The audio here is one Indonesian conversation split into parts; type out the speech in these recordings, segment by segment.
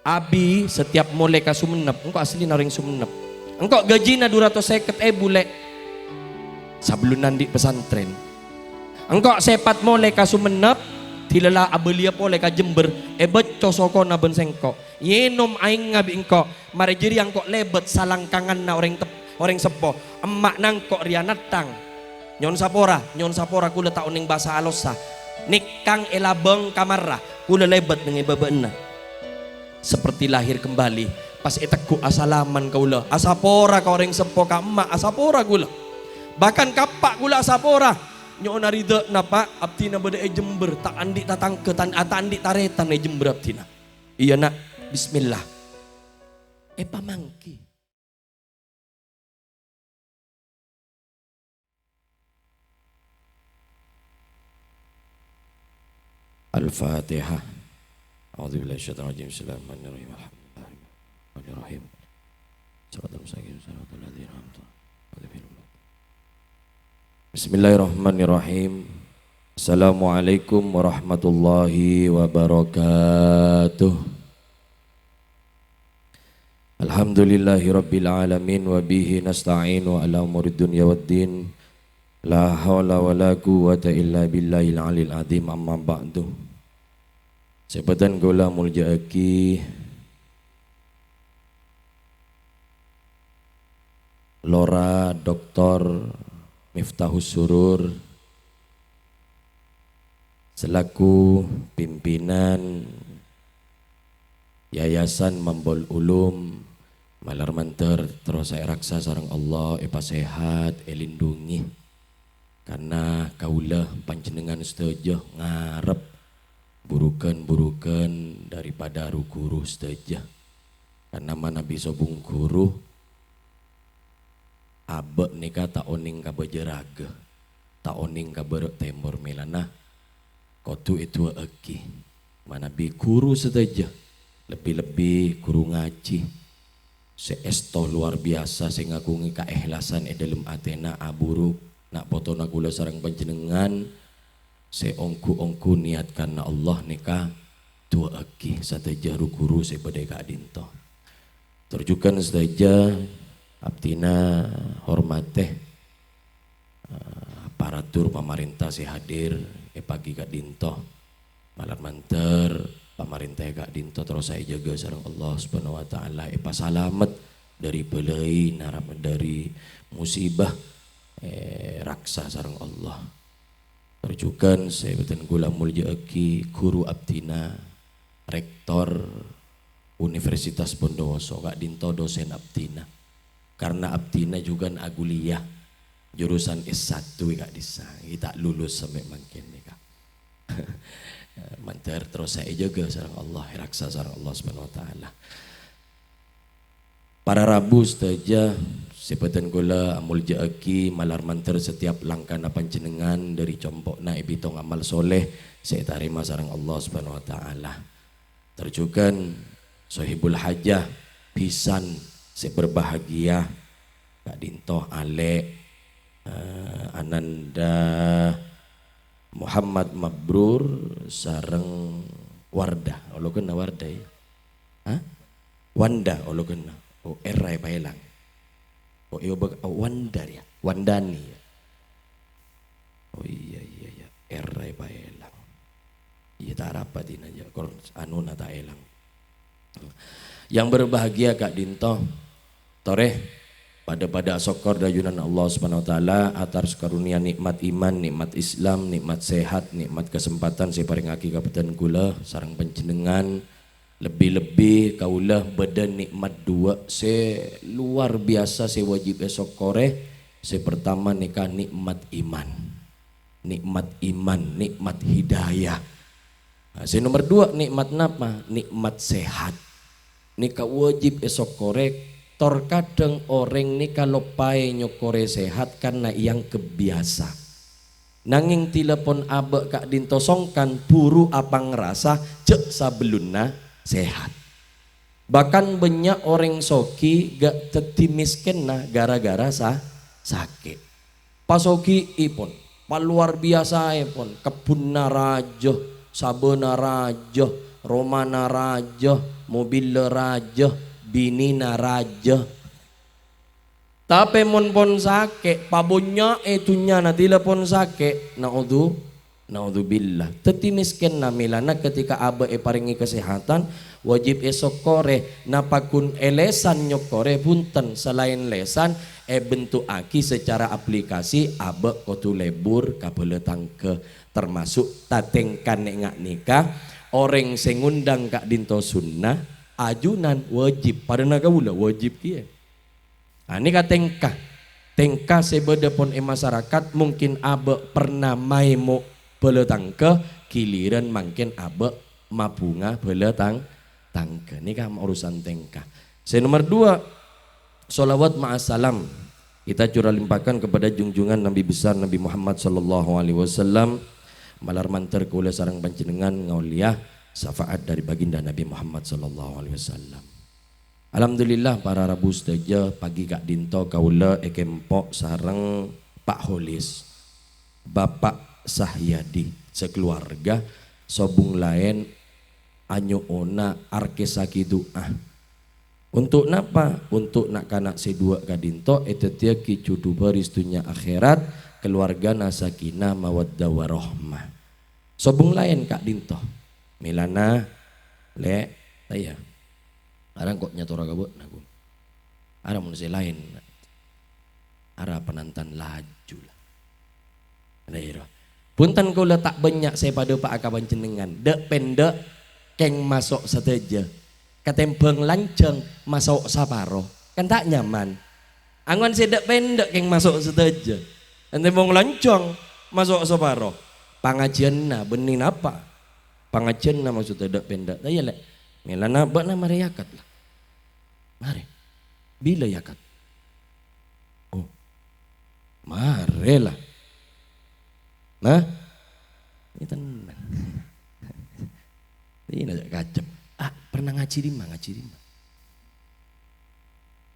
Abi setiap mulai ka Sumenep, engkau asli naring Sumenep. Engkau gaji na 250 bule. Sablunan di pesantren. Engkau sepat mulai ka Sumenep, tilala abelia pole ka Jember, ebet cosoko na bensengko. Yenom aing ngabi engkau, mari jiri engkau lebet salangkangan na orang sepo. Emak nangkok rianatang. Nyon sapora kula tauning bahasa alosa. Nikang elabeng kamarah, kula lebet dengan bebeena. Seperti lahir kembali pas etekku asalaman kaula asapora ka orang sepo ka emak asapora gula bahkan kapak gula asapora nyo narida napa abtina bade Jember tak andi tatang ke tan andi taretan Jember abtina iya nak bismillah pamangki Al-Fatihah. A'udzubillahi minasyaitonir rajim. Bismillahirrahmanirrahim. Alhamdulillahirrahmanirrahim. Shiratal mustaqim shiratal ladzina an'amta 'alaihim. Bismillahirrahmanirrahim. Assalamualaikum warahmatullahi wabarakatuh. Alhamdulillahirabbil alamin wa bihi nasta'inu ala umurid dunya waddin. La haula wala quwwata illa billahil aliyil azim amma ba'du. Sebatan gula muljaaki Lora Dr. Miftahus Surur selaku pimpinan Yayasan Mambol Ulum Malar Manter terus saya raksa sarang Allah sehat lindungi karena kaulah panjenengan setuju ngarep burukan daripada guru saja karena mana bisa bung guru abek nika tak oning ka bejeraga tak oning ka berek temur melana kotu itu eki mana bi guru saja lebih-lebih guru ngaji seesto luar biasa saya ngagungi keikhlasan dalam atena aburuk nak potona kula sareng panjenengan seongku niat karena Allah nikah tua aki sateja guru sebadai Kak Dinto terjukan saja abtina hormateh aparatur pemerintah hadir pagi Kak Dinto malam manter pemerintah Kak Dinto terus saya jaga sareng Allah Subhanahu wa taala selamat dari belai narap dari musibah raksa sareng Allah terjukan saya betul gula mulja aki guru abdina rektor Universitas Bondowoso Kak Dinto dosen abdina karena abdina juga aguliah jurusan S1 Kak Disa kita lulus sampai makin nih Kak manter terus saya jaga sareng Allah raksa sareng Allah Subhanahu wa taala para Rabu saja sepetan gula amul jaaki malar manter setiap langkah panjenengan dari compokna ibitong amal soleh saya tarima sareng Allah Subhanahu wa taala terjukan sohibul hajah pisan saya berbahagia Kak Dinto Ale Ananda Muhammad Mabrur sareng Wardah olo kena Wardah ya Wanda olo kena erai paelang Wandar ya, Wandani ya. Oh iya erai paelang. Iya tak rapat ini aja, kalau anu nata elang. Yang berbahagia Kak Dinto, toreh pada sokor dayunan Allah Subhanahu wa taala atas karunia nikmat iman, nikmat Islam, nikmat sehat, nikmat kesempatan saya paringaki kabupaten kula sareng panjenengan lebih-lebih kaulah badan nikmat dua luar biasa saya wajib esok koreh saya pertama nikah nikmat iman nikmat hidayah saya nomor dua nikmat napa nikmat sehat nikah wajib esok koreh terkadang orang nikah lopai nyokore sehat karena yang kebiasa nanging telepon abek Kak Dinto songkan buru apa ngerasa cek sabeluna sehat bahkan banyak orang soki gak teti miskin nah gara-gara sakit pasoki ipun luar biasa ipun kebun narajo sabun narajo romana raja, mobil raja, binina raja. Tapi mon pon sake, pabonya etunya natila pon sake, naudzubillah. Teti miskin namilana ketika aba paringi kesehatan, wajib esok kore napakun elesan nyokore punten selain lesan bentuk aki secara aplikasi aba kotu lebur kabeletang ke termasuk tatengkan ngak nikah orang sengundang kak dinto sunnah ajunan wajib pada nagawula wajib kia. Ini katengkah tengkah sebeda pon masyarakat mungkin aba pernah maimo beletang ke giliran mungkin aba mabunga beletang tangke. Ini kan urusan tengkah. Nomor 2, sholawat ma'asalam kita curah limpahkan kepada junjungan Nabi besar Nabi Muhammad sallallahu alaihi wasallam, malar mantar kula sarang panjenengan ngauliah syafaat dari baginda Nabi Muhammad sallallahu alaihi wasallam. Alhamdulillah para rabu sedaja pagi kak dinto kaula ekempok sarang Pak Holis, Bapak Sahyadi sekeluarga sobung lain anyo ona arkesaki doa. Untuk napa? Untuk nak kanak sedua kadinto etetia kicudu baris dunia akhirat keluarga nasakina mawaddah warahmah. Sobung lain kak dinto. Milana le saya. Arang kok nyatora gabut nagu. Arang manusia lain. Arah penantan laju lah. Ada punten kau letak banyak saya pada pak akaban jenengan. Dek pendek keng masuk sateja. Katembeng lanceng masuk saparo kan tak nyaman. Angon sedek pendek keng masuk sateja. Katembeng lanceng masuk saparo. Pangajianna benin apa? Pangajianna maksudnya dek pendek. Tanya lek. Melana bak na mari yakat lah. Mari. Bila yakat? Oh. Mari lah. Nah. Ini tenang. Ini aja kacep. Pernah ngaji lima.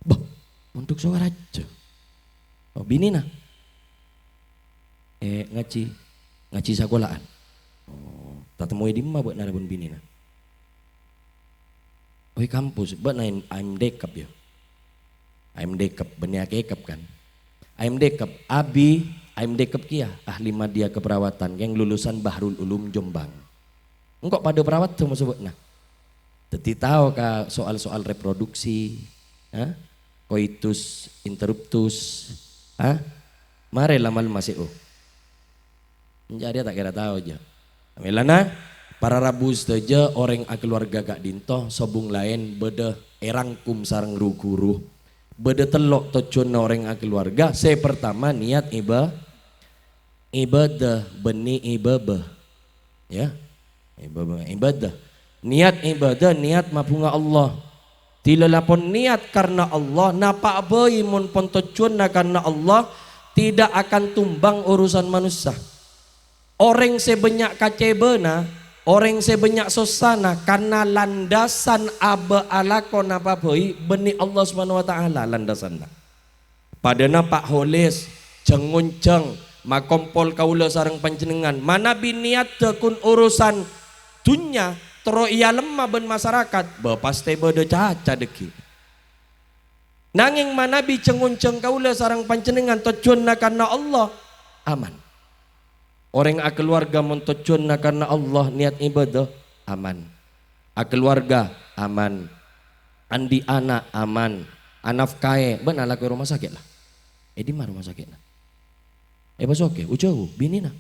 Bah, untuk suara aja. Oh, bini nah. Ngaji sekolahan. Oh, tak temui di mana buat narabun bini nah. Oi kampus, buat nain AMD Cup ya. AMD Cup, benih kekep kan. AMD Cup, Abi AMD Cup kia, ahli media keperawatan yang lulusan Bahrul Ulum Jombang. Engkau pada perawat tuh mau sebut nah. Teti tahu kah soal-soal reproduksi, coitus interruptus, mari lama masih menjadi tak kira tahu aja. Melana para rabu saja orang keluarga gak dinto sobung lain beda erangkum sarang guru beda telok tocon orang keluarga. Saya pertama niat ibadah benih ibadah ya ibadah. Niat ibadah, niat mapunga Allah. Tilalapon niat karena Allah, napa boy mun pon tocuna karena Allah, tidak akan tumbang urusan manusia. Orang sebanyak kacebena, orang sebanyak sosana karena landasan aba alakon apa boy beni Allah Subhanahu wa taala landasanna. Padana Pak Holis cengunceng makompol kaula sareng panjenengan, mana biniat tekun urusan dunya tero iya lemah ben masyarakat pasti beda caca deki nanging mana bi cengunceng kaula sarang panjenengan tocunna karena Allah aman. Orang keluarga mun tocunna karena Allah niat ibadah aman. Keluarga aman. Andi anak aman. Anak kae ben ala ke rumah sakit lah. Di mana rumah sakit lah? Pas oke ujau bini na.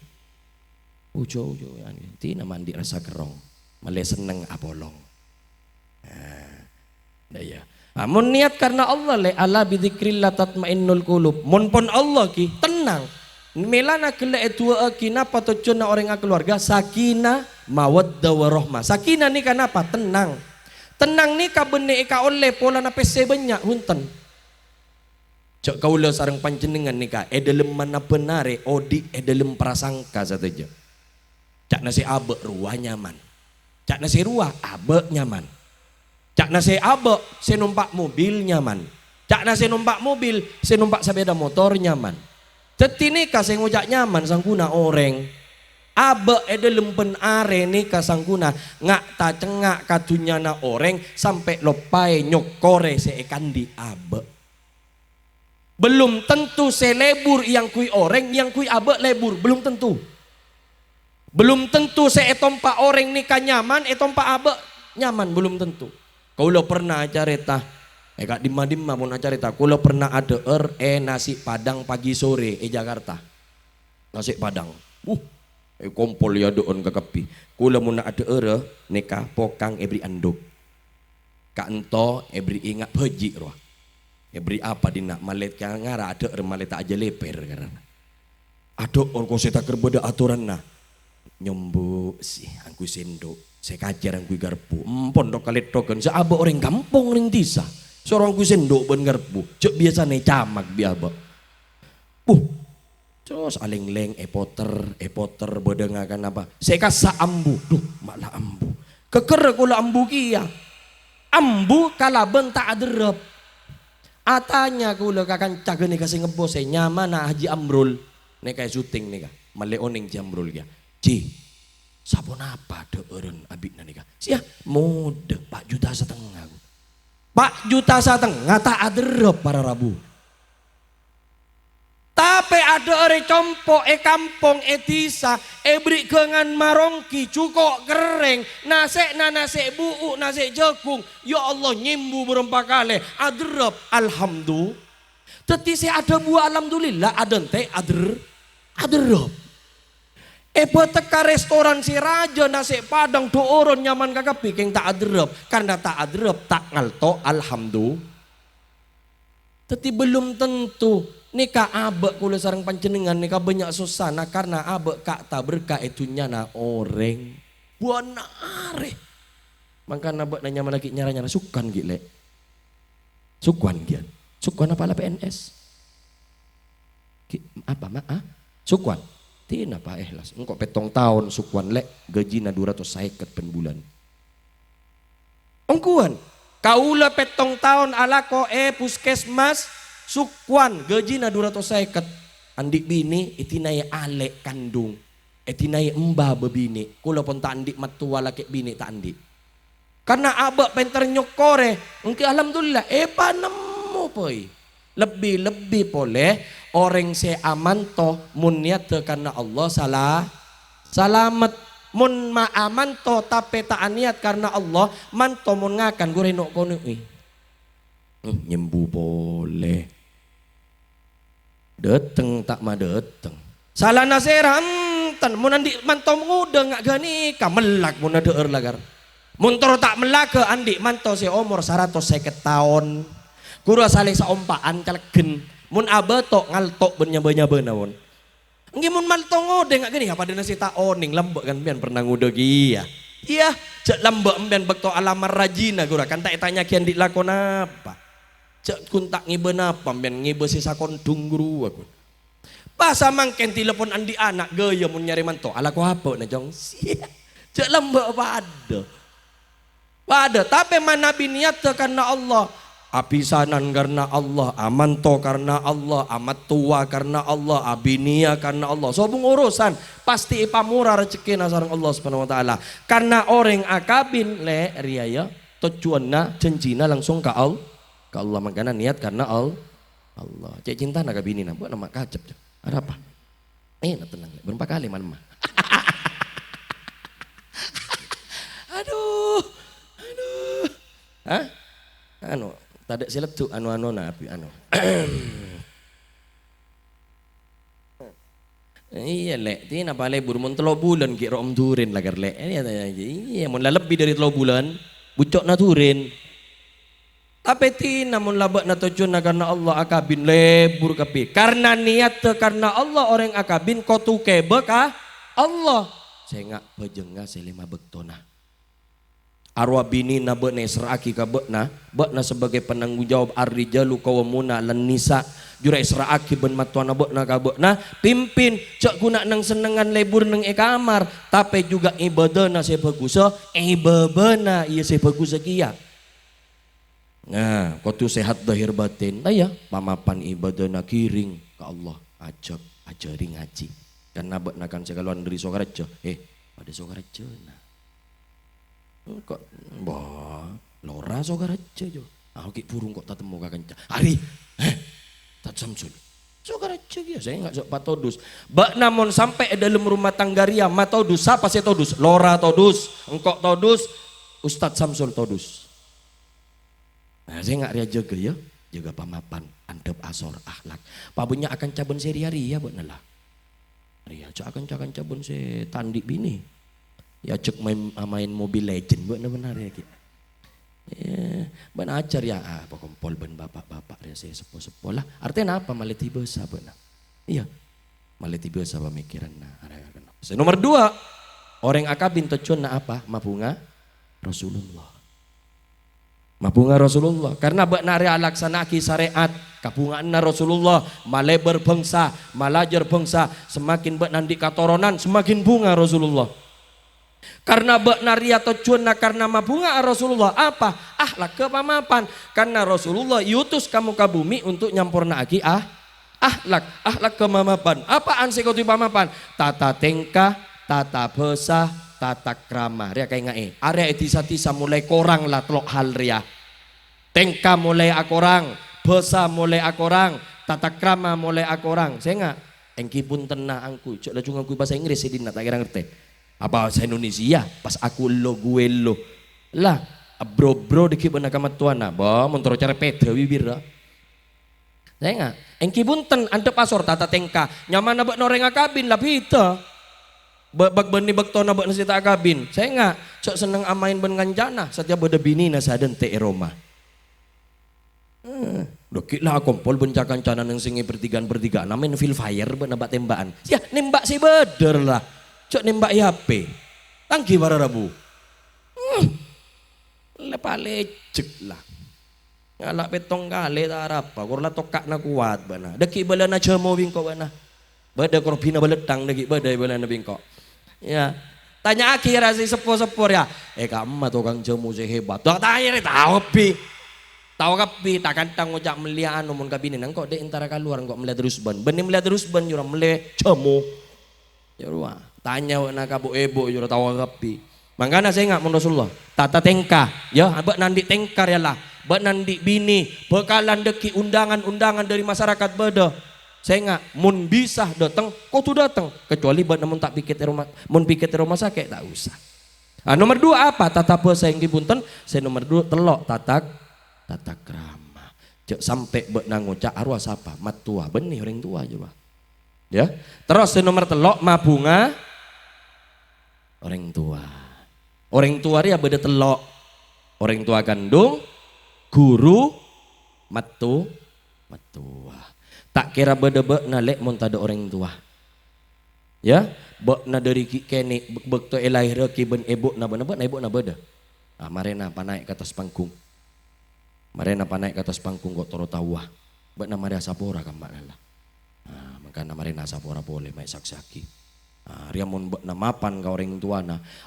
Ujau tina mandi rasa kerong. Malah seneng apolong. Daya. Mun niat karena Allah le ala bidzikrillah tatmainnul qulub. Mun pun Allah ki tenang. Melana kele etua kinapa tocona orang keluarga sakinah mawaddah warahmah. Sakinah ni kenapa? Tenang. Tenang ni ka bene ka oleh pola na pese banyak hunten. Cak kaula sareng panjenengan ni ka dalam mana benare odi dalam prasangka sateja. Cak nasi abe ruah nyaman. Cak nasi ruah abe nyaman. Cak nasi abe saya numpak mobil nyaman. Cak nasi numpak mobil saya numpak sepeda motor nyaman. Tetini kasih ngujak nyaman sang guna orang. Abe ede lempen are ni kasangkuna ngak ta cengak katunya na orang sampai lopai nyokore seekan di abe. Belum tentu selebur yang kui orang yang kui abe lebur, belum tentu. Belum tentu seetompa orang nikah nyaman, etompa abe nyaman, belum tentu. Kau lo pernah cerita, kak dimma pun cerita, kau lo pernah ada nasi padang pagi sore Jakarta, nasi padang. Kompol ya doon kakapi. Kula muna ada nikah pokang ebri anduk. Kak ento ebri ingat haji roh. Ebri apa dina malet kang ngara ada malet tak aja leper karena. Aduk orang kau tak kerbeda aturan na. Nyombu sih angku sendok. Saya kajar angku garpu. Pondok kalit token. Seaba orang kampung ring disa. Seorang angku sendok ben garpu. Cek biasa nih camak biaba. Terus aling-leng epoter bedengakan apa? Saya kasa ambu, duh malah ambu. Keker kula ambu kia. Ambu kalaben tak aderep. Atanya kula kakan caga nih kasih ngebos nyaman Haji Amrul. Nih kayak syuting nih kak. Maleoning Haji Amrul kia. Ci, sabun apa deureun abikna nih kak? Sia mode 4,5 juta. 4,5 juta tak aderep para rabu. Tapi ada orang compo kampung disa beri kengan marongki cukup kering nasi buu nasi jagung ya Allah nyimbu berempat kali adrab alhamdulillah teti saya ada buah alhamdulillah ada ente adrab teka restoran si raja nasi padang do orang nyaman kakak pikir tak adrab karena tak adrab tak ngalto alhamdulillah teti belum tentu nikah abe kula sarang panjenengan nikah banyak susana karena abe kak tak berkah itu nyana orang buana are maka abe nanya lagi nyara sukan gile sukan gian sukan apa lah PNS apa sukan tina apa ikhlas engkau petong tahun sukan lek gaji na 250 pen bulan ongkuan kaula petong tahun alako puskesmas sukuan gaji na 250 andik bini itinaya alek kandung itinaya embah bebini kula pun tak andik matua laki bini tak andik karena abak penter nyokore mungkin alhamdulillah panemu poi lebih boleh orang se amanto mun niat karena Allah selamat mun ma amanto tapi tak niat karena Allah manto mun ngakan gue renok kono nyembu boleh dateng tak mah dateng salah naseran tan mun andi manto nguda ngak gani kamelak mun deur lagar mun toro tak melake andi manto si umur 150 tahun kura saleh saompaan calegen mun abeto ngaltok benya-benya naon nggih mun manto nguda ngak gani apa dena si tak oning lembek kan pian pernah nguda iya cek lembek mbian bekto alamar rajina kura kan tak tanya kian dilakon apa cek kuntak ngibe napa men ngibe sisa kondung guru aku pas mangken telepon andi anak gaya mun nyari manto ala ko apa na jong cek lembek pada tapi mana biniat karena Allah apisanan karena Allah amanto karena Allah amat tua karena Allah abinia karena Allah sobung urusan pasti ipamurah rezeki sareng Allah Subhanahu wa taala karena orang akabin le riaya tujuanna janjina langsung ke Allah makanya niat karena Allah cek cinta nak bini nak buat nama kacep ada apa nak tenang berapa kali malam aduh tadi silap tuh anu napi iya lek tina pale burmun 3 bulan ki rom durin lagar lek iya mun lebih dari 3 bulan bucok na durin tapi tina mun labak na tujuan na karena Allah akabin lebur kapi karena niat karena Allah orang akabin kotu kebe ka Allah saya ngak pejengga selima bektona arwah bini na bene seraki ka bekna sebagai penanggung jawab ar-rijalu qawwamuna 'alan nisa jura seraki ben matuana bekna ka bekna pimpin cek guna nang senengan lebur nang kamar tapi juga ibadana saya bagus ibabana iya saya bagus kia. Nah, kotu sehat lahir batin, ya pamapan ibadah kiring ke Allah, ajari ngaji. Karena buat nakan sekaluan dari Sokarejo. Pada Sokarejo nah. Kok bah lora Sokarejo jo. Ki burung kok tak temu kakenca. Ari. Tak Samsul. Sokarejo ya saya enggak sok patodus. Bak namun sampai dalam rumah tangga ria matodus siapa sih todus? Lora todus, engkok todus, Ustadz Samsul todus. Nah, saya enggak ria jaga ya. Jaga pamapan, antep asor, akhlak. Pabunya akan cabun seri-hari ya buat nela. Ria akan cabun se tandi bini. Ya cek main Mobile Legend buat benar ya gitu. Ben ajar ya apa kompol ben bapak-bapak ya saya sepo-sepo lah. Artinya apa maleti besa benar. Iya. Maleti besa pemikiran nah. Nomor 2, orang akabin tujuan na apa? Mabunga Rasulullah. Mabunga Rasulullah. Karena benar ya laksana ki syariat kabungaan na Rasulullah malai berbangsa, malajar bangsa semakin benandi katoronan semakin bunga Rasulullah. Karena benaria tujuan karena mabunga Rasulullah apa? Akhlak kepamapan. Karena Rasulullah yutus kamu ke bumi untuk nyampurna aki akhlak kepamapan. Apaan sih kau pamapan? Tata tingkah, tata besa, tata krama. Ria kayak ngae. Area tisa mulai korang lah telok hal ria. Tingkah mulai akorang, besa mulai akorang, tata krama mulai akorang. Saya nggak. Engki pun tenang angku. Cok lah cuma angku bahasa Inggris saya tidak kira ngerti. Apa bahasa Indonesia pas aku lo gue lo lah bro dikit benar kamat tuana bah montoro cara pede bibir lah saya nggak engki bunten ante pasor tata tengka nyaman nabak noreng akabin lah pita bak beni bak tona bak nasi tak akabin saya nggak sok seneng amain ben ganjana setiap beda bini nasaden te Roma dokit lah kompol bencakan canan yang singi bertigaan namen feel fire ben nabak tembakan ya nembak si beder lah cok nembak HP tangki para rabu lepa lecek lah ngalak petong kali tak apa kurla tokak na kuat bana deki bala na jamo bingko bana bada korbina baletang deki bada bala na bingko ya tanya akhir si sepor ya kamu tukang jamu saya hebat tak tanya tahu kapi takkan tanggung jawab melihat nomor kabinin engkau dek antara keluar engkau melihat terus ban jurang melihat jamu ya ruah tanya nak kabu ebo jura tahu kapi makanya saya nggak mau Rasulullah tata tengkah ya abak nandi tengkar ya lah abak nandi bini bekalan deki undangan dari masyarakat beda saya nggak mun bisa datang kau tuh datang kecuali buat namun tak pikir rumah sakit tak usah nomor 2 apa tata bahasa yang dipunten saya nomor 2 telok tata krama cek sampai buat nangucak arwah siapa mat tua benih orang tua juga ya terus nomor telok mabunga orang tua dia beda telok orang tua kandung guru matu tak kira beda nalek montada orang tua ya na dari kene bekto elahir ki ben ebok na beda marena panaik ke atas panggung kok toro tawah na maria sapora kambak lah maka na marena sapora boleh mai saksaki Riamon namapan ke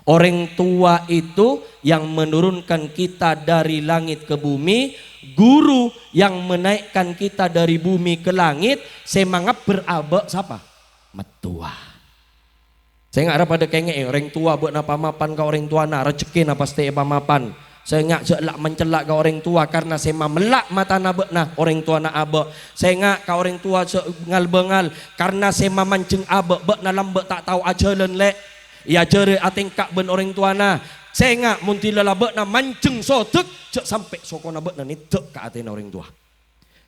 orang tua itu yang menurunkan kita dari langit ke bumi, guru yang menaikkan kita dari bumi ke langit, semangat berabak siapa? Metua. Saya nggak ada pada kengek orang tua buat napa mapan ke orang tua na rezeki na pasti pamapan. Saya nggak jelak mencelak ke orang tua karena saya melak mata nabek nah orang tua na abek. Saya nggak ke orang tua bengal karena saya mancing abek bek na lambek tak tahu ajalan lek. Ya jere atingkak ben orang tua na. Saya nggak muntila labek na mancing sotek cek sampai sokona bek na nitek ke atin orang tua.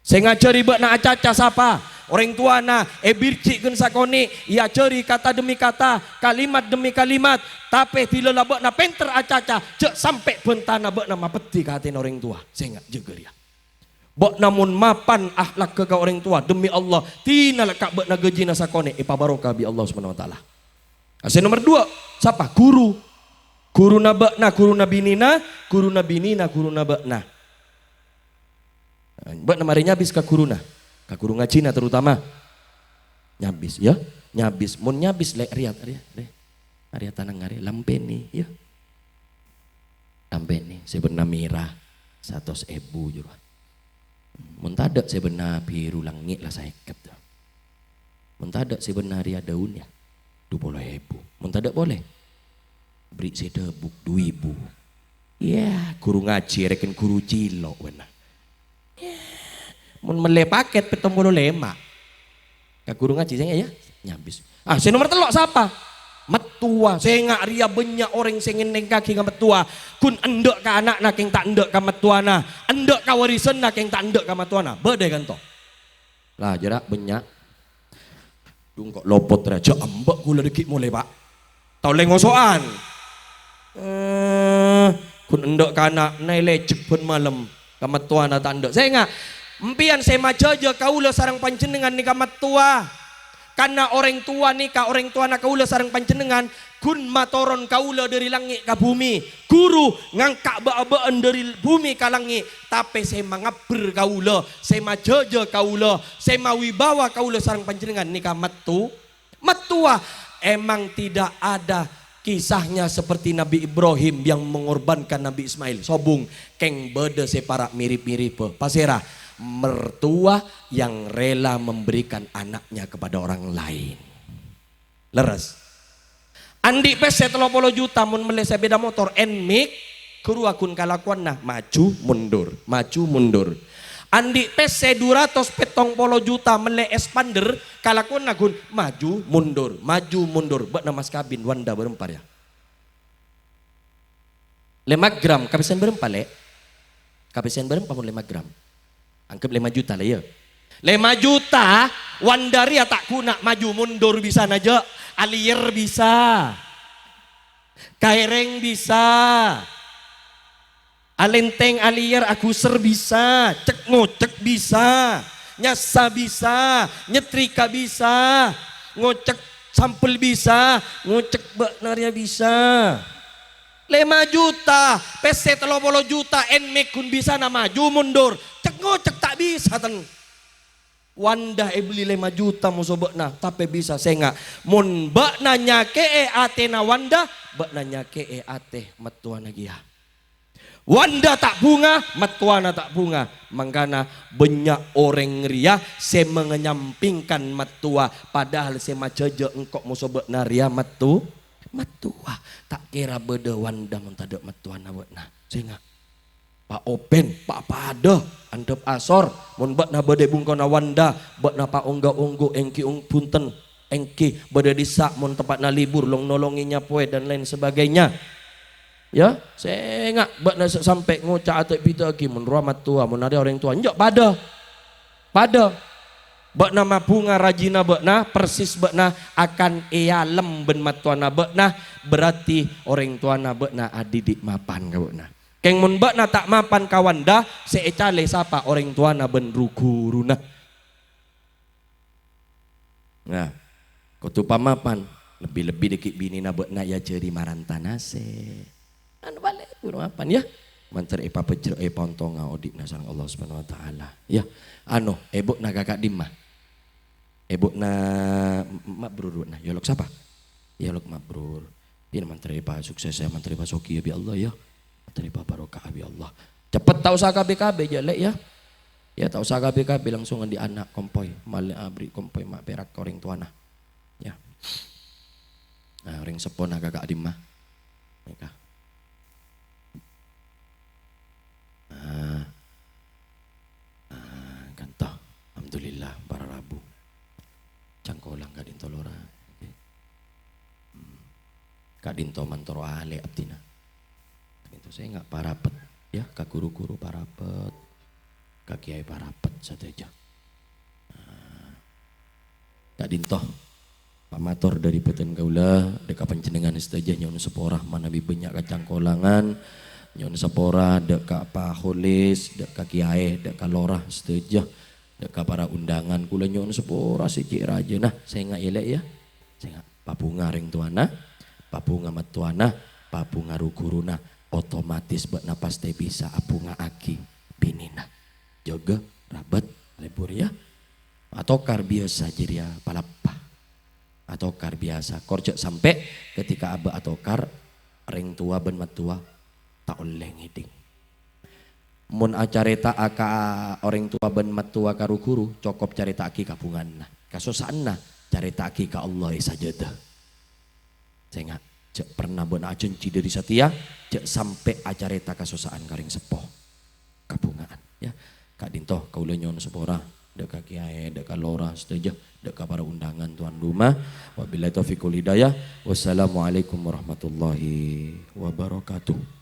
Saya ngajari bek na acaca sapa orang tua na birci gen sakoni ya ceri kata demi kata kalimat demi kalimat tapi tilala bek na penter acaca cek sampai bentana bek na mapeti ke atin orang tua saya nggak jaga dia bek namun mapan akhlak ke orang tua demi Allah tina lekak bek na gaji na sakoni barokah bi Allah subhanahu wa ta'ala. Asal nomor 2 siapa? Guru na bek na guru na binina guru na binina guru na bek na Mbak namanya nyabis ke guru ngaji na terutama nyabis ya nyabis mun nyabis lek riat tanang ngari lampeni ya lampeni sebenarnya mirah 100.000 juga mun tadak sebenarnya biru langit lah saya ket mun tadak sebenarnya daun ya 20.000. Mun tak boleh. Beri saya debuk 2.000. Ya, guru ngaji reken guru cilok wena. Ya. Mun mele paket 75. Ka guru ngaji saya ya nyambis. Saya nomor telok siapa? Metua. Saya ngak ria banyak orang saya ngeneng kaki ke metua. Kun endek ka anak nak yang tak endek ka metua na. Endek ka warisan nak yang tak endek ka metua na. Beda kan toh. Lah jarak banyak. Dung kok lopot raja ambek gula dikit mulai pak. Tau lengosoan. Kun endek ka anak nai lecek pun malam ka metua na tak endek. Saya ngak empian saya majaja kaula sarang panjenengan ni ka metua. Karena orang tua nikah orang tua nak kaula sarang panjenengan kun matoron kaula dari langit ke bumi guru ngangkak baan dari bumi ke langit tapi saya mengaber kaula saya majaja kaula saya mawibawa kaula sarang panjenengan nikah metua emang tidak ada kisahnya seperti Nabi Ibrahim yang mengorbankan Nabi Ismail sobung keng beda separak mirip-mirip pasera mertua yang rela memberikan anaknya kepada orang lain. Leres. Andi pese 30 juta mun mele beda motor enmik kuru akun kalakuan nah maju mundur. Andi pese 270 juta mele expander kalakuan nagun maju mundur. Bak nama kabin Wanda berempar ya. 5 gram kapisen berempar le. Kapisen berempar mun 5 gram. Anggap 5 juta lah ya. 5 juta Wandaria tak guna maju mundur bisa aja. Alier bisa. Kaireng bisa. Alenteng alier akuser bisa. Cek ngocek bisa. Nyasa bisa. Nyetrika bisa. Ngocek sampel bisa. Ngocek baknaria bisa. 5 juta. PC 30 juta. Enmek kun bisa na maju mundur. Cek ngocek tak bisa ten. Wanda beli 5 juta mau sobekna tapi bisa saya nggak. Mun bak nanya ke atena Wanda, bak nanya ke ate metuana gia. Wanda tak bunga, metuana tak bunga. Mangkana banyak orang ria saya mengenyampingkan metua padahal saya majaja engkok mau sobekna ria metua tak kira beda Wanda mun tada metuana bekna. Saya nggak. Pak Open, Pak Pada, andep asor, mun bak na bade bungkona Wanda, bak na Pak ongga-onggo engki punten, engki bade disak mun tempat na libur, long nolonginya poe dan lain sebagainya. Ya, saya enggak bak na sampai ngocak atau pita lagi mun rahmat tua, mun ada orang tua, njok pada. Bak nama bunga rajina bak na persis bak na akan eyalem ben matuana bak na berarti orang tua na bak na adidik mapan ka bak na. Keng mun bak na tak mapan kawanda seecale sapa orang tua na ben ruguruna. Nah, kutu pamapan lebih-lebih dikit bini na bak na ya jadi marantanase. Anu balik guru mapan ya. Mantar epa pejero epa ontonga odik na sang Allah Subhanahu wa taala. Ya, anu ebok na kakak dimah. Ebok na mabrur na yolok sapa? Yolok mabrur. Ini mantar epa sukses ya mantar epa soki ya bi Allah ya. Terima barokah ya Allah. Cepet tak usah KBKB jelek ya. Ya tak usah KBKB langsung di anak kompoi. Mal abri kompoi mak perak orang tuana. Ya. Nah, orang sepona kakak dimah. Mereka. Kantah. Alhamdulillah para Rabu. Cangkolang kadinto lora. Kadinto mantoro ale abdina. Saya nggak parapet ya kak guru-guru parapet kak kiai parapet saja kak dintoh pamator dari peten gaula deka panjenengan saja nyon seporah mana banyak kacang kolangan nyon seporah deka pak holis deka kiai deka lorah saja deka para undangan kula nyon seporah si cik raja nah saya nggak elek ya saya nggak papunga ring tuana papunga matuana papunga ruguruna otomatis buat napas teh bisa apunga aki pinina jaga rabat lebur ya atau kar biasa jadi ya palapa atau kar biasa korjak sampai ketika aba atau kar ring tua ben matua tak oleh ngiding mun acarita aka orang tua ben matua karu guru cokop carita aki kapungan nah kasosaan nah carita aki ka Allah saja dah Saya nggak cek pernah buat ajenci dari setia, cek sampai acara eta kasosaan karing sepoh kabungaan ya. Kak Dinto kaula nyon sepora dek ka kiai, dek ka lora setuju, dek ka para undangan tuan rumah. Wabillahi taufiq wal hidayah. Wassalamualaikum warahmatullahi wabarakatuh.